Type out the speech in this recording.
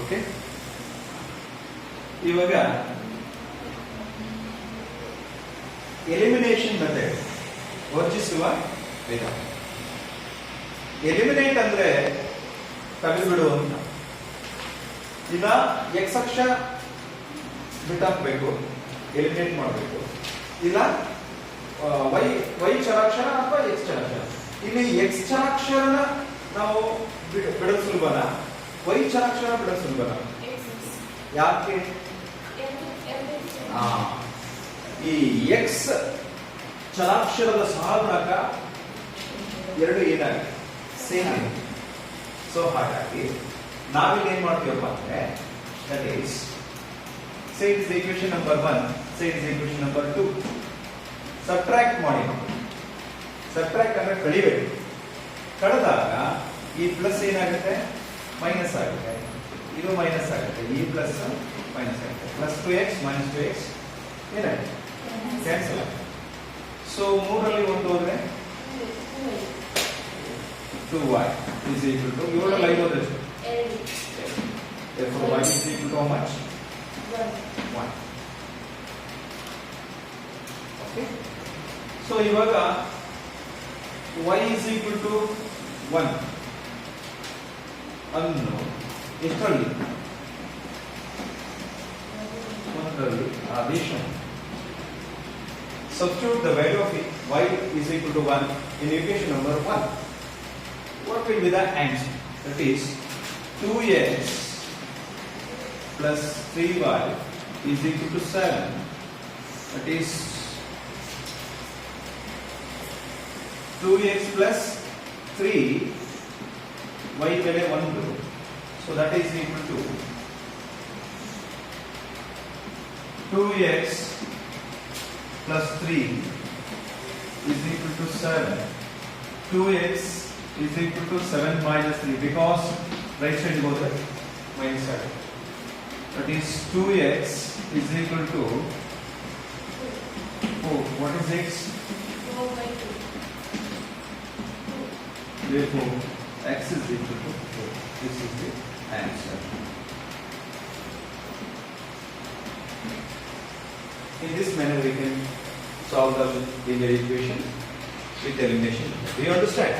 Okay, ಇವಾಗ elimination method, ವರ್ಜಿಸುವ ವಿಧಾನ. Eliminate ಅಂದ್ರೆ ತೆಗೆದುಬಿಡು ಅಂತ. ಈಗ ಎಕ್ಸ್ ಅಕ್ಷ ಬಿಟ್ಟಾಕ್ಬೇಕು, ಎಲಿಮಿನೇಟ್ ಮಾಡಬೇಕು. ಇಲ್ಲ ವೈ ಚರಾಕ್ಷರ ಅಥವಾ ಎಕ್ಸ್ ಚರಾಕ್ಷರ. ಇಲ್ಲಿ ಎಕ್ಸ್ ಚರಾಕ್ಷರನ ನಾವು ಬಿಡೋದು ಸುಲಭನ, ವೈ ಚರಾಕ್ಷರ ಬಿಡೋದು ಸುಲಭನ? ಯಾಕೆ? ಈ ಎಕ್ಸ್ ಚರಾಕ್ಷರದ ಸಹಗುಣಕ ಎರಡು ಏನಾಗಿದೆ? ಸೇಮ್ ಆಗಿದೆ. ಸೊ ಹಾಗಾಗಿ ನಾವಿಲ್ಲಿ ಏನ್ ಮಾಡ್ತೀವಪ್ಪ ಅಂದ್ರೆ, that is say it is equation number 1, say it is equation number 2. Subtract ಮಾಡಿ. ಸಬ್ಟ್ರಾಕ್ಟ್ ಅಂದ್ರೆ ಕಳಿಬೇಕು. ಕಳೆದಾಗ ಈ ಪ್ಲಸ್ ಏನಾಗುತ್ತೆ? ಮೈನಸ್ ಆಗುತ್ತೆ. ಇದು ಮೈನಸ್ ಆಗುತ್ತೆ. ಈ ಪ್ಲಸ್ ಮೈನಸ್ ಆಗುತ್ತೆ. ಪ್ಲಸ್ 2x ಮೈನಸ್ 2x ಏನಾಗುತ್ತೆ? ಕ್ಯಾನ್ಸಲ್ ಆಗುತ್ತೆ. ಸೊ 3ರಲ್ಲಿ 1 ಹೋದ್ರೆ 2y is equal to 7ರಲ್ಲಿ 5 ಹೋದ್ರೆ therefore y is equal to how much? 1. Okay, so ಇವಾಗ y is equal to 1 ಅನ್ನು ಎಷ್ಟರಲ್ಲಿ? 1ರಲ್ಲಿ ಆದೇಶ. Substitute the value of y is equal to 1 in equation number 1. What will be the answer? That is 2x plus 3y is equal to 7. That is 2x plus 3 y ಬೆಲೆ 1. So that is equal to 2x plus 3 is equal to 7. 2x is equal to 7 minus 3 because right side goes minus 7. That is 2x is equal to 4. What is x? 4/2. Therefore, x is equal to 4. This is the answer. In this manner, we can solve the linear equation with elimination. Do you understand?